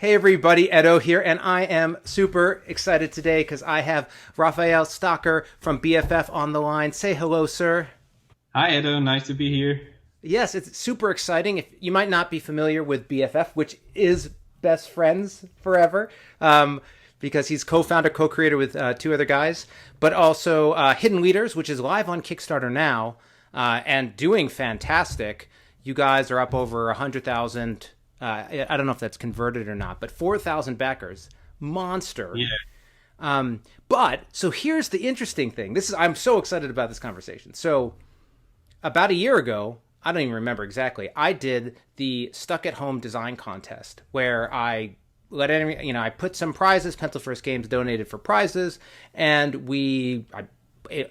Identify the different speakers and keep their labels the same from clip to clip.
Speaker 1: Hey everybody, Edo here, and I am super excited today because I have Raphael Stocker from BFF on the line. Say hello, sir.
Speaker 2: Hi, Edo. Nice to be here.
Speaker 1: Yes, it's super exciting. If you might not be familiar with BFF, which is best friends forever, because he's co-founder, co-creator with two other guys, but also Hidden Leaders, which is live on Kickstarter now and doing fantastic. You guys are up over 100,000. I don't know if that's converted or not, but 4,000 backers, monster.
Speaker 2: Yeah.
Speaker 1: But so here's the interesting thing. I'm so excited about this conversation. So about a year ago, I don't even remember exactly, I did the Stuck at Home design contest where I I put some prizes, Pencil First Games donated for prizes, and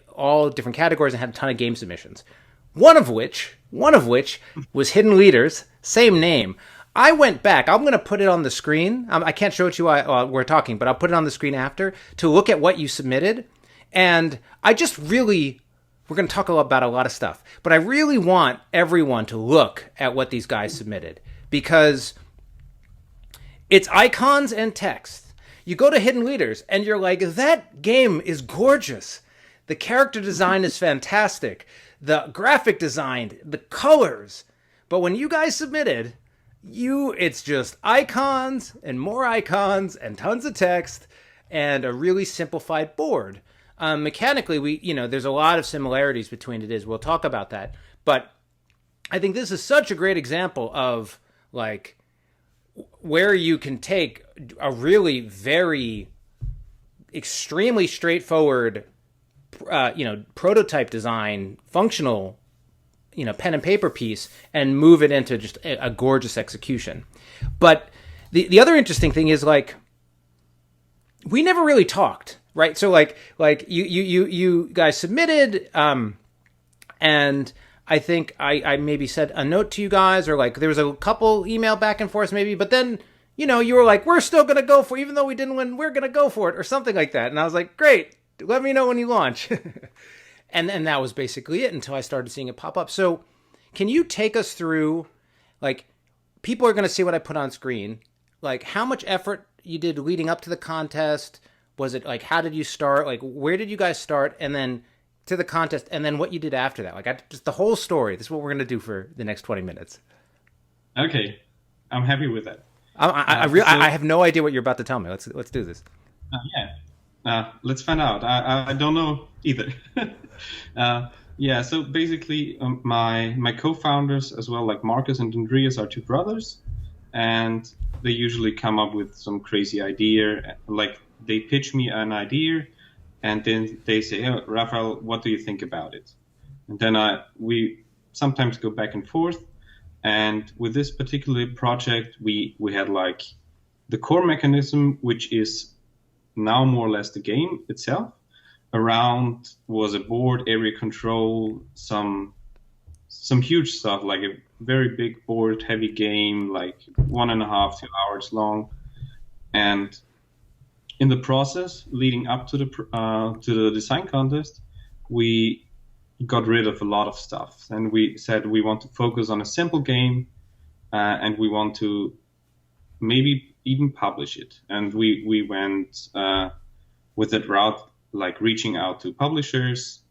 Speaker 1: all different categories, and had a ton of game submissions. One of which was Hidden Leaders, same name. I went back. I'm going to put it on the screen. I can't show it to you while we're talking, but I'll put it on the screen after to look at what you submitted. And I just really, we're going to talk about a lot of stuff, but I really want everyone to look at what these guys submitted because it's icons and text. You go to Hidden Leaders and you're like, that game is gorgeous. The character design is fantastic. The graphic design, the colors. But when you guys submitted, it's just icons and more icons and tons of text and a really simplified board. Mechanically, there's a lot of similarities between it is. We'll talk about that. But I think this is such a great example of like where you can take a really very extremely straightforward, prototype design, functional pen and paper piece and move it into just a gorgeous execution. But the other interesting thing is like, we never really talked, right? So like you guys submitted, and I think I maybe said a note to you guys, or like there was a couple email back and forth maybe, but then, you were like, we're still going to go for it, even though we didn't win, we're going to go for it or something like that. And I was like, great, let me know when you launch. And that was basically it until I started seeing it pop up. So can you take us through, like, people are going to see what I put on screen, like how much effort you did leading up to the contest? Was it like, how did you start? Like, where did you guys start? And then to the contest, and then what you did after that? Like, just the whole story. This is what we're going to do for the next 20 minutes.
Speaker 2: Okay. I'm happy with that.
Speaker 1: I have no idea what you're about to tell me. Let's do this.
Speaker 2: Yeah. Let's find out. I don't know either. So basically, my co-founders as well, like Marcus and Andreas, are two brothers, and they usually come up with some crazy idea. Like, they pitch me an idea, and then they say, "Hey, Raphael, what do you think about it?" And then we sometimes go back and forth. And with this particular project, we had like the core mechanism, which is now more or less the game itself. Around was a board, area control, some huge stuff, like a very big board, heavy game, like 1.5 to 2 hours long. And in the process leading up to the design contest, we got rid of a lot of stuff, and we said we want to focus on a simple game, and we want to maybe even publish it. And we went with that route, like reaching out to publishers,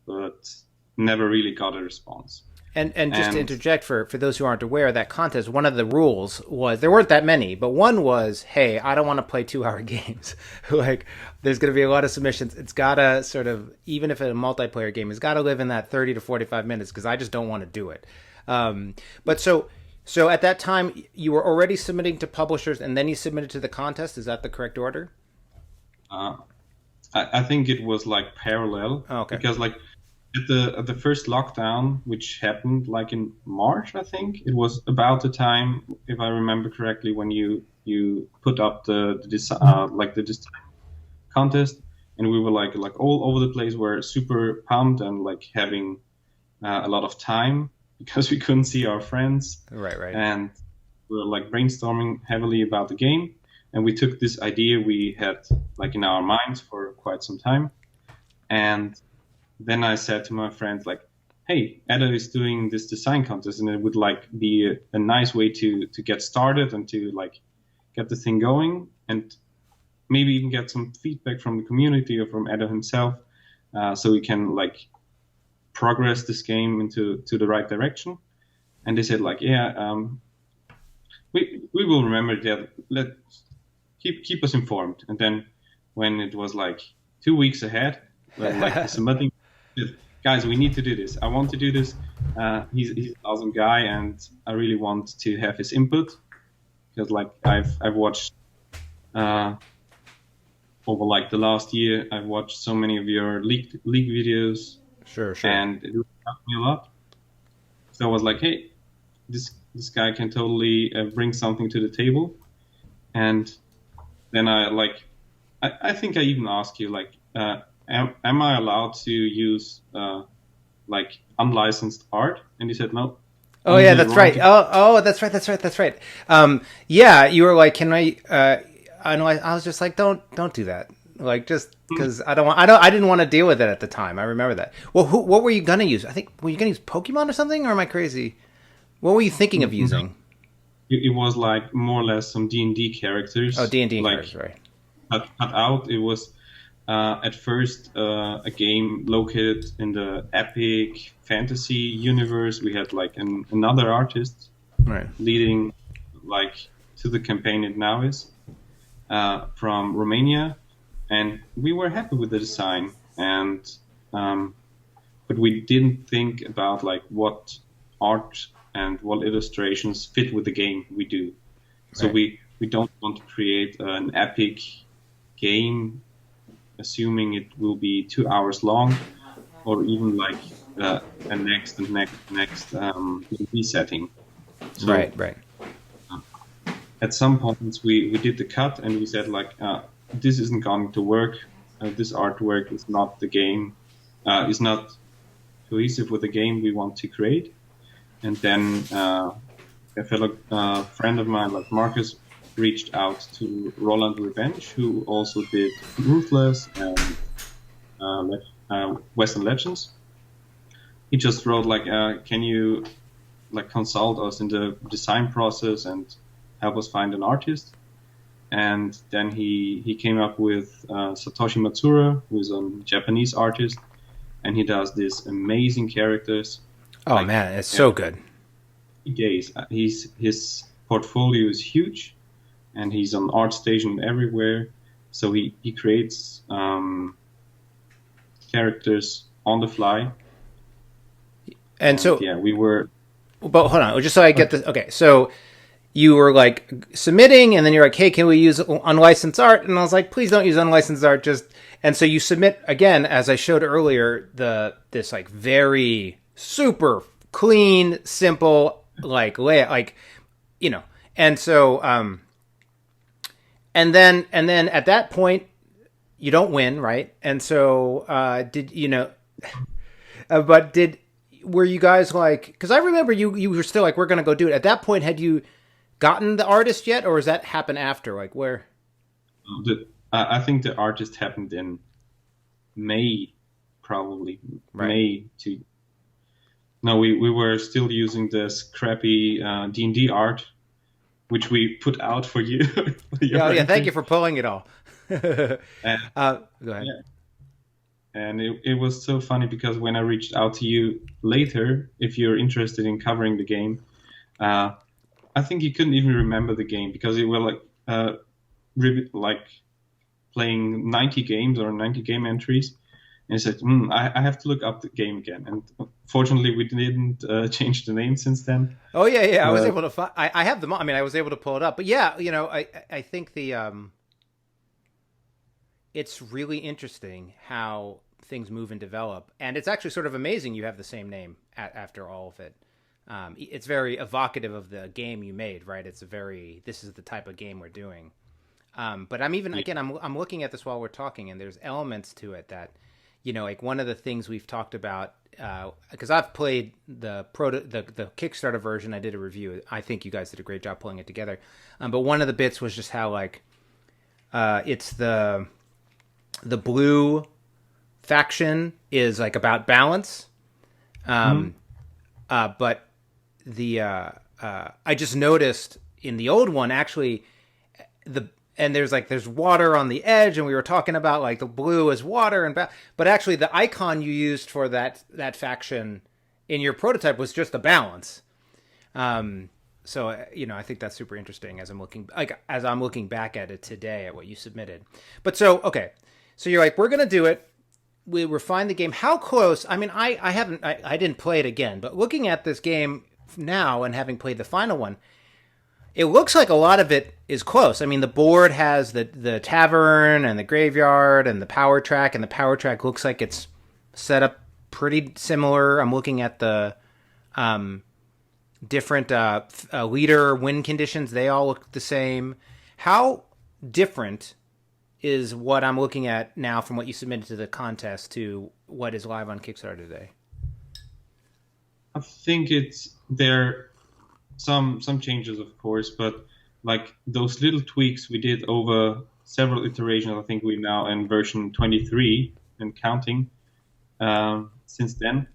Speaker 2: but never really got a response.
Speaker 1: And just to interject for those who aren't aware, that contest, one of the rules was, there weren't that many, but one was, hey, I don't want to play 2-hour games. Like, there's going to be a lot of submissions. It's got to sort of, even if it's a multiplayer game, it's got to live in that 30 to 45 minutes because I just don't want to do it. But so at that time, you were already submitting to publishers and then you submitted to the contest. Is that the correct order?
Speaker 2: I think it was like parallel.
Speaker 1: Oh, okay.
Speaker 2: Because like at the first lockdown, which happened like in March, I think it was about the time, if I remember correctly, when you put up the design contest, and we were like all over the place. We're super pumped and like having a lot of time because we couldn't see our friends.
Speaker 1: Right.
Speaker 2: And we were like brainstorming heavily about the game. And we took this idea we had like in our minds for quite some time. And then I said to my friends, like, hey, Edo is doing this design contest, and it would like be a nice way to get started and to like get the thing going, and maybe even get some feedback from the community or from Edo himself, so we can like progress this game into the right direction. And they said like, yeah, we will remember that. Keep us informed. And then when it was like 2 weeks ahead, like submitting, guys, we need to do this. I want to do this. He's an awesome guy, and I really want to have his input, because like I've watched over like the last year, I've watched so many of your league videos.
Speaker 1: Sure.
Speaker 2: And it really helped me a lot. So I was like, hey, this guy can totally bring something to the table. And then I think I even asked you like, am I allowed to use like unlicensed art? And you said no.
Speaker 1: Oh yeah, that's right. That's right. Yeah, you were like, can I know. I was just like, don't do that. Like, just because I didn't want to deal with it at the time. I remember that. Well, what were you gonna use? I think, were you gonna use Pokemon or something, or am I crazy? What were you thinking of using?
Speaker 2: It was like more or less some D&D characters.
Speaker 1: Oh, D&D
Speaker 2: like,
Speaker 1: characters, right?
Speaker 2: Cut out. It was at first a game located in the epic fantasy universe. We had like another artist leading like to the campaign it now is from Romania, and we were happy with the design, and but we didn't think about like what art and what illustrations fit with the game we do. So we don't want to create an epic game assuming it will be 2 hours long, or even like a next resetting. So,
Speaker 1: right.
Speaker 2: At some points we did the cut and we said like, this isn't going to work. This artwork is not the game, is not cohesive with the game we want to create. And then a fellow friend of mine, like Marcus, reached out to Roland Revenge, who also did Ruthless and Western Legends. He just wrote like, can you like consult us in the design process and help us find an artist? And then he came up with Satoshi Matsura, who is a Japanese artist, and he does these amazing characters.
Speaker 1: Oh like, man, it's so good.
Speaker 2: Days. His portfolio is huge, and he's on ArtStation everywhere. So he creates characters on the fly.
Speaker 1: And so
Speaker 2: yeah, we were.
Speaker 1: But hold on, just so I get this. Okay, so you were like submitting, and then you're like, "Hey, can we use unlicensed art?" And I was like, "Please don't use unlicensed art." And so you submit again, as I showed earlier, this like very super clean, simple like layout, like you know. And so and then at that point you don't win, right? And so were you guys like, because I remember you were still like, we're gonna go do it. At that point, had you gotten the artist yet, or does that happen after? Like where?
Speaker 2: I think the artist happened in May, probably May to. No, we were still using the scrappy D&D art, which we put out for you.
Speaker 1: Yeah, thank you for pulling it all. Go ahead.
Speaker 2: Yeah. And it was so funny because when I reached out to you later, if you're interested in covering the game, I think you couldn't even remember the game because you were like playing 90 games or 90 game entries. And I said, I have to look up the game again. And fortunately, we didn't change the name since then.
Speaker 1: Oh, yeah. I was able to find... I have them. I mean, I was able to pull it up. But yeah, I think it's really interesting how things move and develop. And it's actually sort of amazing you have the same name after all of it. It's very evocative of the game you made, right? This is the type of game we're doing. But I'm looking at this while we're talking, and there's elements to it that... like one of the things we've talked about, because I've played the Kickstarter version. I did a review. I think you guys did a great job pulling it together. But one of the bits was just how it's the blue faction is like about balance. But I just noticed in the old one, actually, there's water on the edge, and we were talking about like the blue is water, but actually the icon you used for that faction in your prototype was just a balance. So I think that's super interesting as I'm looking back at it today at what you submitted. But so you're like, we're gonna do it. We refine the game. How close? I mean, I didn't play it again, but looking at this game now and having played the final one, it looks like a lot of it is close. I mean, the board has the tavern and the graveyard and the power track, and the power track looks like it's set up pretty similar. I'm looking at the different leader win conditions. They all look the same. How different is what I'm looking at now from what you submitted to the contest to what is live on Kickstarter today?
Speaker 2: I think there some changes, of course, but like those little tweaks we did over several iterations. I think we're now in version 23 and counting since then.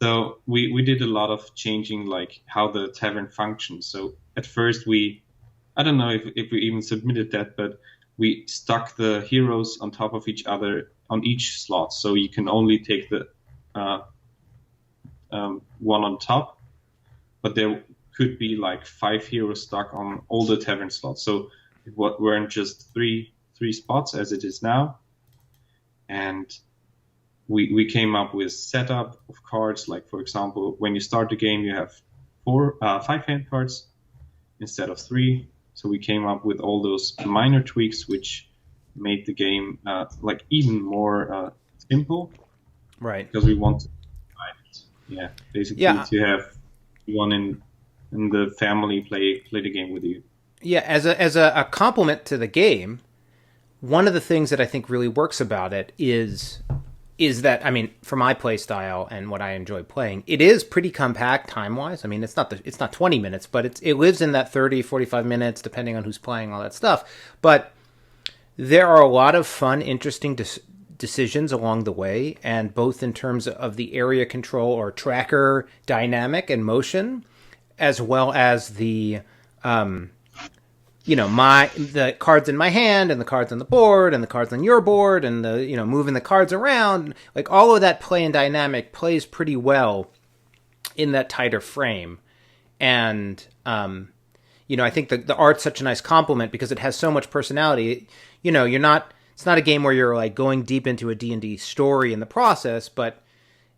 Speaker 2: So we did a lot of changing, like how the tavern functions. So at first I don't know if we even submitted that, but we stuck the heroes on top of each other on each slot. So you can only take the one on top, but there could be like 5 heroes stuck on all the tavern slots. So it weren't just three spots as it is now. And we came up with setup of cards. Like, for example, when you start the game, you have 5 hand cards instead of 3. So we came up with all those minor tweaks, which made the game like even more simple.
Speaker 1: Right.
Speaker 2: Because we want basically to have one in the family play the game with you.
Speaker 1: Yeah, as a compliment to the game, one of the things that I think really works about it is that, I mean, for my play style and what I enjoy playing, it is pretty compact time-wise. I mean, it's not 20 minutes, but it lives in that 30, 45 minutes, depending on who's playing, all that stuff. But there are a lot of fun, interesting decisions along the way, and both in terms of the area control or tracker dynamic and motion, as well as the the cards in my hand and the cards on the board and the cards on your board and the moving the cards around, like all of that play and dynamic plays pretty well in that tighter frame. And I think the art's such a nice compliment because it has so much personality. It's not a game where you're like going deep into a D&D story in the process, but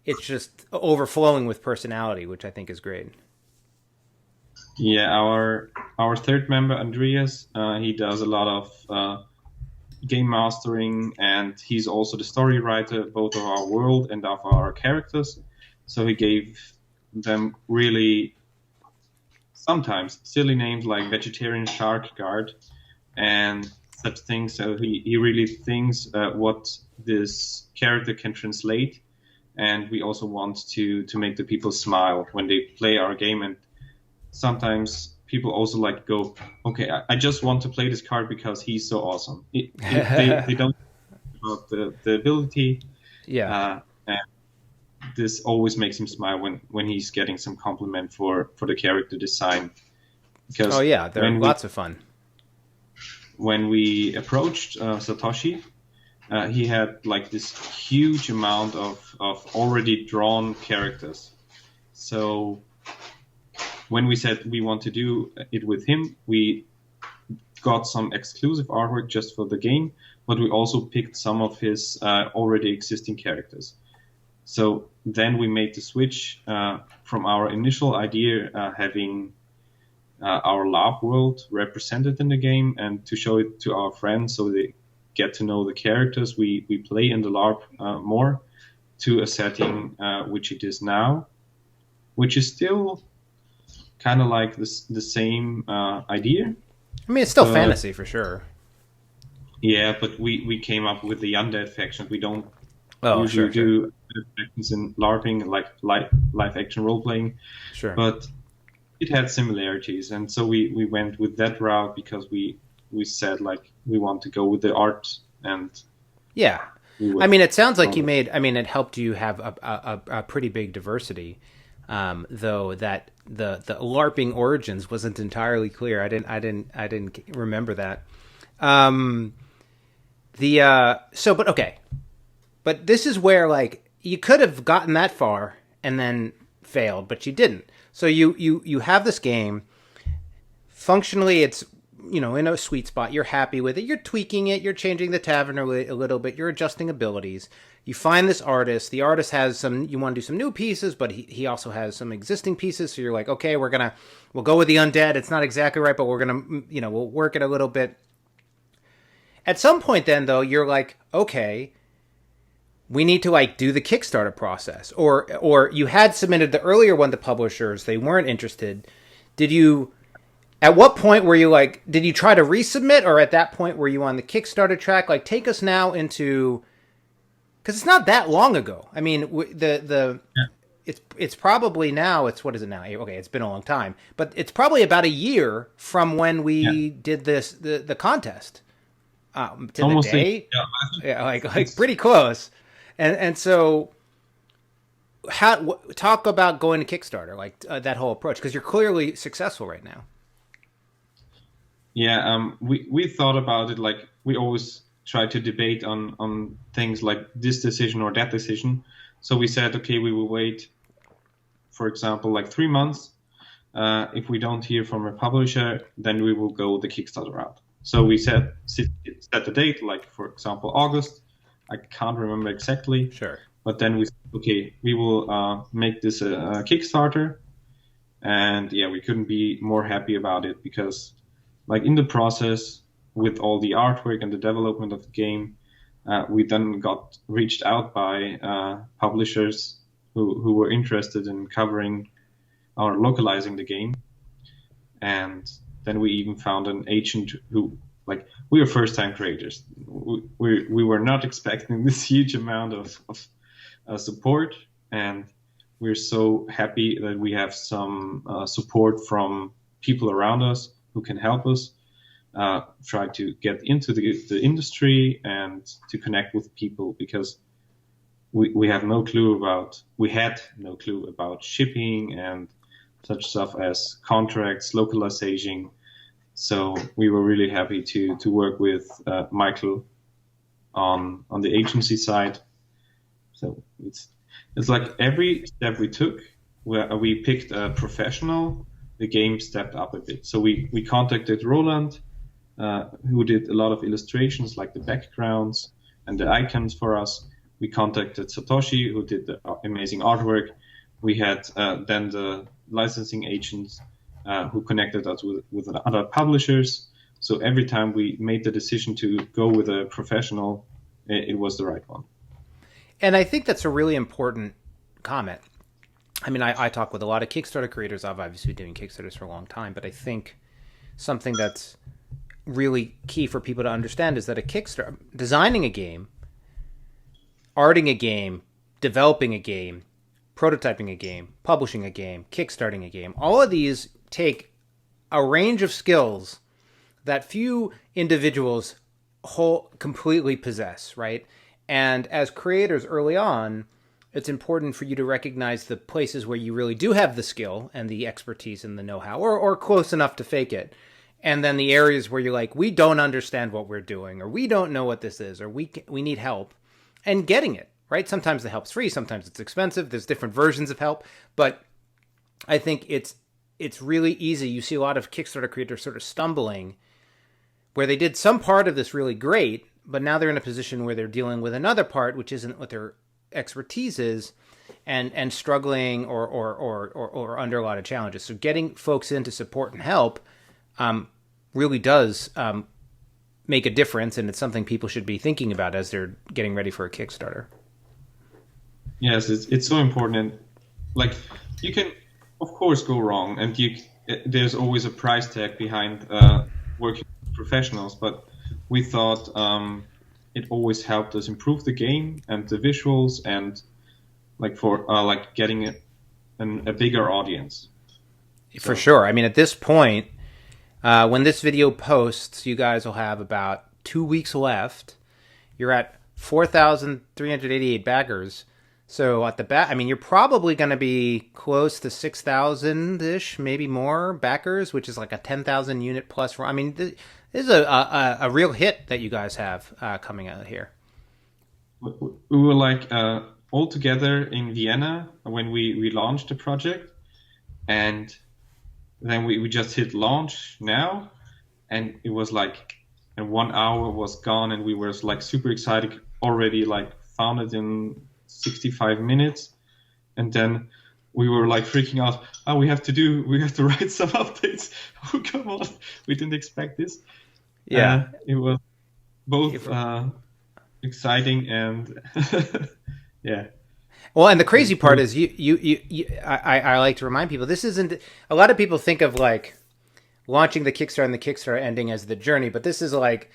Speaker 1: it's just overflowing with personality, which I think is great.
Speaker 2: Yeah, our third member, Andreas, he does a lot of game mastering, and he's also the story writer, both of our world and of our characters. So he gave them really sometimes silly names like Vegetarian Shark Guard and such things. So he really thinks what this character can translate, and we also want to make the people smile when they play our game. And sometimes people also like go, okay, I just want to play this card because he's so awesome. They don't know about the ability.
Speaker 1: Yeah.
Speaker 2: And this always makes him smile when he's getting some compliment for the character design. Because
Speaker 1: they're lots of fun.
Speaker 2: When we approached Satoshi, he had like this huge amount of already drawn characters. So when we said we want to do it with him, we got some exclusive artwork just for the game, but we also picked some of his already existing characters. So then we made the switch from our initial idea having our LARP world represented in the game, and to show it to our friends so they get to know the characters we play in the LARP more, to a setting which it is now, which is still kind of like the same idea.
Speaker 1: I mean, it's still fantasy for sure.
Speaker 2: Yeah, but we came up with the undead faction. We don't
Speaker 1: usually
Speaker 2: do factions in LARPing, like live action role playing.
Speaker 1: Sure.
Speaker 2: But it had similarities, and so we went with that route because we said like we want to go with the art. And
Speaker 1: yeah, I mean, it sounds like it helped you have a pretty big diversity. Though that the LARPing origins wasn't entirely clear. I didn't remember that. But okay. But this is where, like, you could have gotten that far and then failed, but you didn't. So you have this game. Functionally, it's, in a sweet spot. You're happy with it. You're tweaking it. You're changing the tavern a little bit. You're adjusting abilities. You find this artist. The artist has you want to do some new pieces, but he also has some existing pieces. So you're like, okay, we'll go with the undead. It's not exactly right, but we're going to, we'll work it a little bit. At some point then, though, you're like, okay, we need to, like, do the Kickstarter process. Or you had submitted the earlier one to publishers. They weren't interested. At what point were you like, did you try to resubmit, or at that point were you on the Kickstarter track? Like, take us now into, because it's not that long ago. I mean, it's probably now, what is it now? Okay, it's been a long time, but it's probably about a year from when we did the contest. To almost the day, like pretty close. And so, talk about going to Kickstarter, like that whole approach, because you're clearly successful right now.
Speaker 2: Yeah, we thought about it, like, we always try to debate on things like this decision or that decision. So we said, okay, we will wait, for example, like 3 months. If we don't hear from a publisher, then we will go the Kickstarter route. So we set the date, like, for example, August. I can't remember exactly.
Speaker 1: Sure.
Speaker 2: But then we said, okay, we will make this a Kickstarter. And yeah, we couldn't be more happy about it, because, like, in the process with all the artwork and the development of the game, we then got reached out by publishers who were interested in covering or localizing the game. And then we even found an agent who, like, we were first-time creators. We were not expecting this huge amount of support, and we're so happy that we have some support from people around us who can help us try to get into the industry and to connect with people, because we had no clue about shipping and such stuff as contracts, localization. So we were really happy to work with Michael on the agency side. So it's like every step we took, where we picked a professional, the game stepped up a bit. So we contacted Roland, who did a lot of illustrations, like the backgrounds and the icons for us. We contacted Satoshi, who did the amazing artwork. We had then the licensing agents who connected us with other publishers. So every time we made the decision to go with a professional, it was the right one.
Speaker 1: And I think that's a really important comment. I mean, I talk with a lot of Kickstarter creators. I've obviously been doing Kickstarters for a long time, but I think something that's really key for people to understand is that a Kickstarter, designing a game, arting a game, developing a game, prototyping a game, publishing a game, kickstarting a game, all of these take a range of skills that few individuals completely possess, right? And as creators early on, it's important for you to recognize the places where you really do have the skill and the expertise and the know-how, or close enough to fake it. And then the areas where you're like, we don't understand what we're doing, or we don't know what this is, or we need help. And getting it, right? Sometimes the help's free, sometimes it's expensive. There's different versions of help. But I think it's really easy. You see a lot of Kickstarter creators sort of stumbling where they did some part of this really great, but now they're in a position where they're dealing with another part, which isn't what their expertise is, and struggling or under a lot of challenges. So getting folks in to support and help really does make a difference, and it's something people should be thinking about as they're getting ready for a Kickstarter.
Speaker 2: Yes, it's so important. And, like, you can, of course, go wrong, and there's always a price tag behind working with professionals, but we thought it always helped us improve the game and the visuals, and like for like getting a bigger audience.
Speaker 1: For sure. I mean, at this point, when this video posts, you guys will have about 2 weeks left. You're at 4,388 backers. So at the back, I mean, you're probably going to be close to 6,000-ish, maybe more backers, which is like a 10,000 unit plus. I mean, This is a real hit that you guys have coming out here.
Speaker 2: We were like all together in Vienna when we launched the project, and then we just hit launch now, and it was like, and 1 hour was gone, and we were like super excited already, like found it in 65 minutes, and then we were like freaking out. Oh, we have to write some updates. Oh, come on, we didn't expect this.
Speaker 1: Yeah,
Speaker 2: it was both exciting and yeah.
Speaker 1: Well, and the crazy part is I like to remind people this isn't. A lot of people think of like launching the Kickstarter and the Kickstarter ending as the journey, but this is like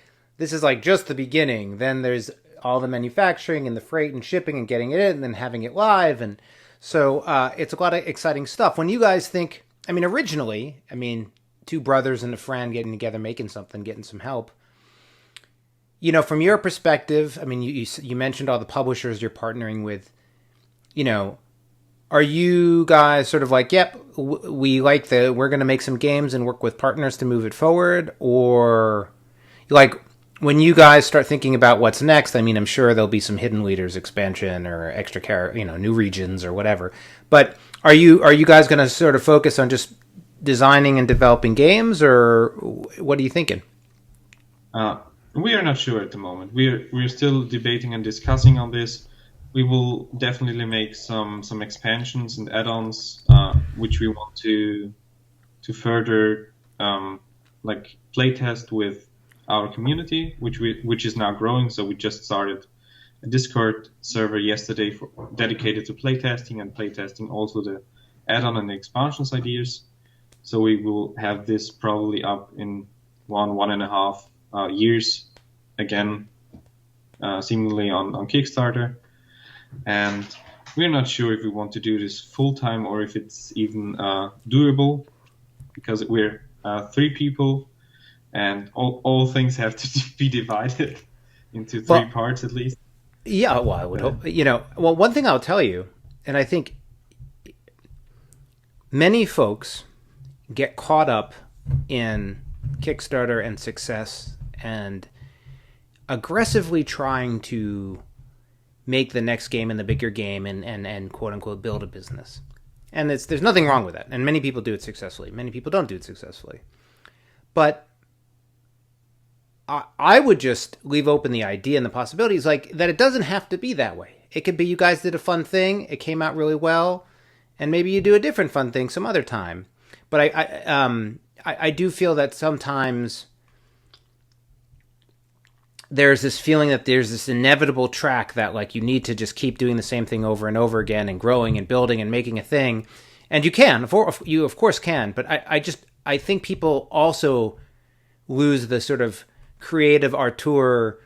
Speaker 1: just the beginning. Then there's all the manufacturing and the freight and shipping and getting it in and then having it live, and so it's a lot of exciting stuff. When you guys think, I mean, originally, I mean, two brothers and a friend getting together, making something, getting some help. You know, from your perspective, I mean, you mentioned all the publishers you're partnering with. You know, are you guys sort of like, yep, we're going to make some games and work with partners to move it forward? Or like when you guys start thinking about what's next, I mean, I'm sure there'll be some Hidden Leaders expansion or new regions or whatever. But are you guys going to sort of focus on just designing and developing games, or what are you thinking?
Speaker 2: We are not sure at the moment. We're still debating and discussing on this. We will definitely make some expansions and add-ons, which we want to further like playtest with our community, which is now growing. So we just started a Discord server yesterday dedicated to playtesting and playtesting also the add-on and the expansions ideas. So we will have this probably up in 1.5 years again, seemingly on Kickstarter. And we're not sure if we want to do this full time or if it's even doable, because we're 3 people and all things have to be divided into 3 parts at least.
Speaker 1: Yeah, well, I would hope. You know, well, one thing I'll tell you, and I think many folks get caught up in Kickstarter and success and aggressively trying to make the next game and the bigger game and quote unquote build a business. And there's nothing wrong with that. And many people do it successfully. Many people don't do it successfully. But I would just leave open the idea and the possibilities, like that it doesn't have to be that way. It could be you guys did a fun thing, it came out really well, and maybe you do a different fun thing some other time. But I do feel that sometimes there's this feeling that there's this inevitable track that like you need to just keep doing the same thing over and over again and growing and building and making a thing. And you can, you of course can, but I think people also lose the sort of creative auteur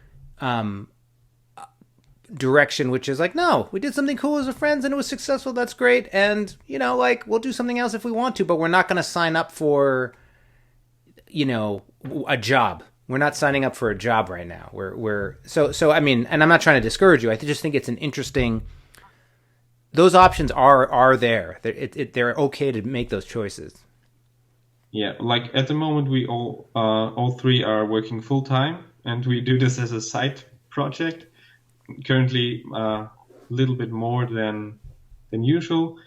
Speaker 1: direction, which is like, no, we did something cool as a friends and it was successful. That's great. And, you know, like we'll do something else if we want to, but we're not going to sign up for, you know, a job. We're not signing up for a job right now. So I mean, and I'm not trying to discourage you. I just think it's an interesting, those options are there. They're okay to make those choices.
Speaker 2: Yeah, like at the moment we all 3 are working full time and we do this as a side project. Currently a little bit more than usual,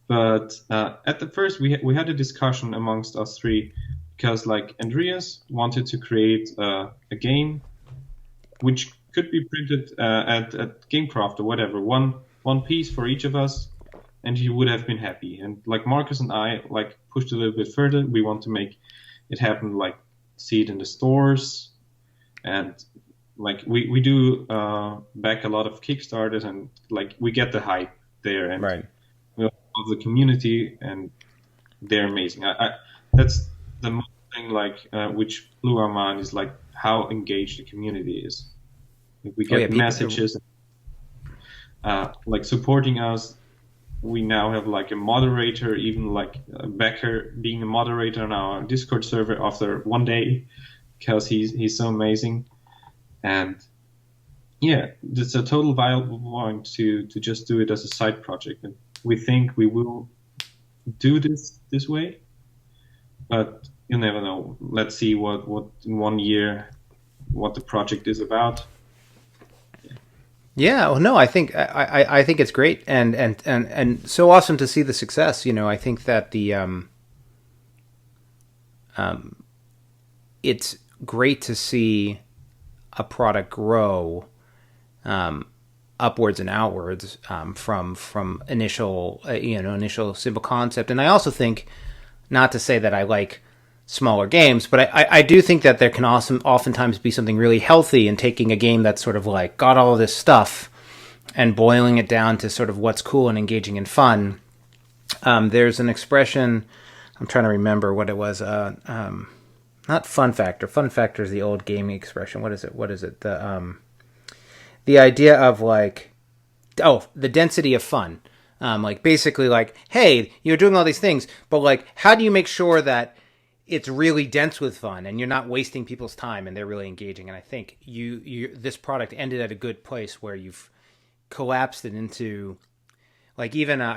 Speaker 2: but at the first we had a discussion amongst us 3, because like Andreas wanted to create a game which could be printed at GameCraft or whatever, one piece for each of us, and he would have been happy. And like Marcus and I like pushed a little bit further. We want to make it happen, like see it in the stores, and like we do back a lot of Kickstarters, and like we get the hype there, and
Speaker 1: right.
Speaker 2: We love the community, and they're amazing. That's the most thing like which blew our mind is like how engaged the community is. Like, we get messages like supporting us. We now have like a moderator, even like Becker being a moderator on our Discord server after 1 day, because he's so amazing. And yeah, it's a total viable point to just do it as a side project. And we think we will do this way, but you never know. Let's see what in 1 year what the project is about.
Speaker 1: Yeah, well, no, I think it's great, and so awesome to see the success. I think that it's great to see a product grow upwards and outwards from initial initial simple concept. And I also think, not to say that I like smaller games, but I do think that there can also oftentimes be something really healthy in taking a game that's sort of like got all this stuff and boiling it down to sort of what's cool and engaging and fun. There's an expression, I'm trying to remember what it was. Not fun factor. Fun factor is the old gaming expression. What is it? The idea of like, the density of fun. Like basically like, hey, you're doing all these things, but like, how do you make sure that it's really dense with fun and you're not wasting people's time and they're really engaging? And I think this product ended at a good place where you've collapsed it into like, even when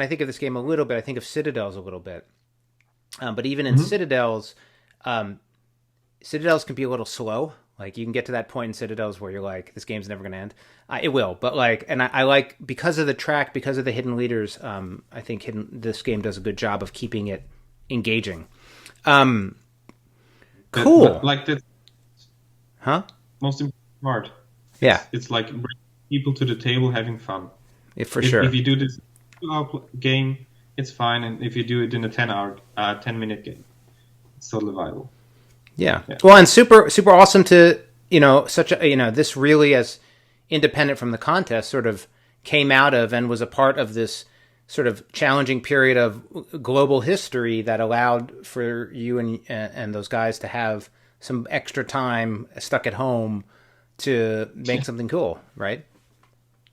Speaker 1: I think of this game a little bit, I think of Citadels a little bit. But even in Citadels can be a little slow. Like you can get to that point in Citadels where you're like, this game's never going to end. It will, but like, and I like, because of the track, because of the hidden leaders, I think this game does a good job of keeping it engaging. Cool.
Speaker 2: Like the most important part.
Speaker 1: Yeah.
Speaker 2: It's like bringing people to the table having fun.
Speaker 1: Sure.
Speaker 2: If you do this 2-hour game, it's fine, and if you do it in a 10-minute game, it's totally viable.
Speaker 1: Yeah. Well, and super super awesome to this really, as independent from the contest, sort of came out of and was a part of this sort of challenging period of global history that allowed for you and those guys to have some extra time stuck at home to make something cool, right?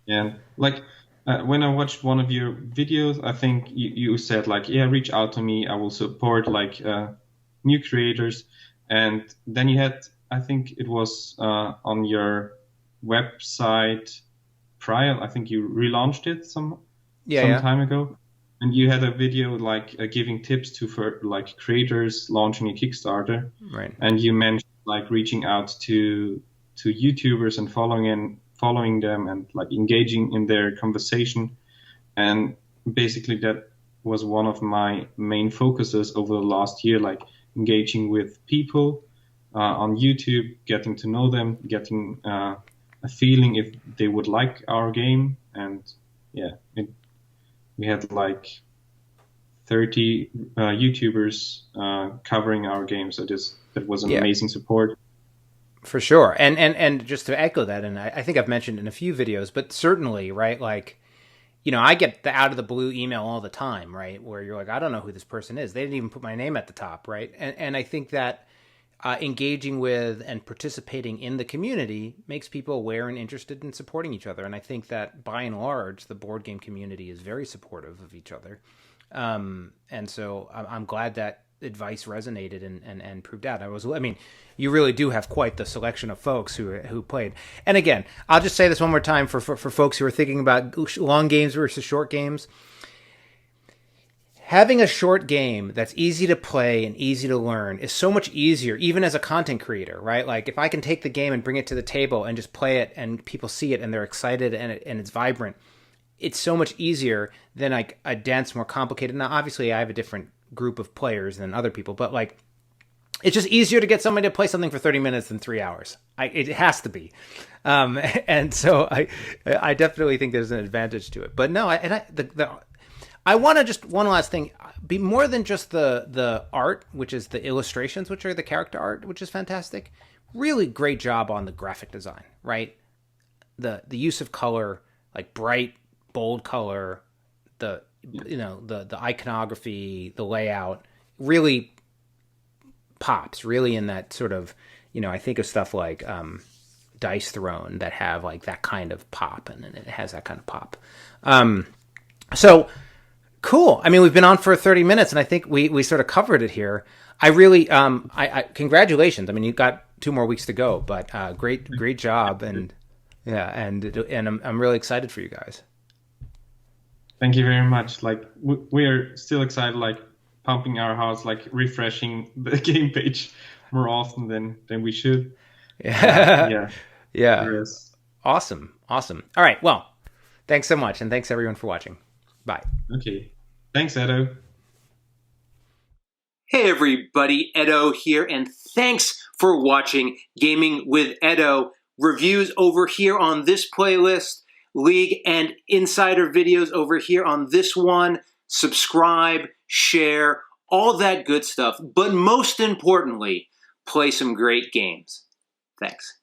Speaker 2: Yeah, like when I watched one of your videos, I think you said like, yeah, reach out to me, I will support like new creators. And then you had, I think it was on your website prior, I think you relaunched it some time ago, and you had a video like giving tips for like creators launching a Kickstarter,
Speaker 1: right?
Speaker 2: And you mentioned like reaching out to YouTubers and following them and like engaging in their conversation, and basically that was one of my main focuses over the last year, like engaging with people on YouTube, getting to know them, getting a feeling if they would like our game. And we had like 30 YouTubers covering our game, so that was an amazing support.
Speaker 1: For sure. And just to echo that, and I think I've mentioned in a few videos, but certainly, right, like, I get the out of the blue email all the time, right, where you're like, I don't know who this person is. They didn't even put my name at the top, right? And I think that engaging with and participating in the community makes people aware and interested in supporting each other. And I think that by and large, the board game community is very supportive of each other. And so I'm glad that advice resonated and proved out. You really do have quite the selection of folks who played. And again, I'll just say this one more time for folks who are thinking about long games versus short games. Having a short game that's easy to play and easy to learn is so much easier, even as a content creator, right? Like if I can take the game and bring it to the table and just play it and people see it and they're excited and it's vibrant, it's so much easier than like a dense, more complicated. Now, obviously I have a different group of players than other people, but like, it's just easier to get somebody to play something for 30 minutes than 3 hours. It has to be. And so I definitely think there's an advantage to it. But no, I want to just, one last thing, be more than just the art, which is the illustrations, which are the character art, which is fantastic. Really great job on the graphic design, right? The use of color, like bright, bold color, the iconography, the layout, really pops, really in that sort of, I think of stuff like Dice Throne that have like that kind of pop, and it has that kind of pop. So cool. I mean, we've been on for 30 minutes, and I think we sort of covered it here. I really, I congratulations. I mean, you've got 2 more weeks to go, but great job, and I'm really excited for you guys.
Speaker 2: Thank you very much. Like we are still excited. Like pumping our hearts, like refreshing the game page more often than we should.
Speaker 1: Yeah. Yeah.
Speaker 2: Yes.
Speaker 1: Awesome. Awesome. All right. Well, thanks so much. And thanks everyone for watching. Bye.
Speaker 2: Okay. Thanks, Edo.
Speaker 1: Hey everybody, Edo here, and thanks for watching Gaming with Edo. Reviews over here on this playlist, League and Insider videos over here on this one. Subscribe, share, all that good stuff. But most importantly, play some great games. Thanks.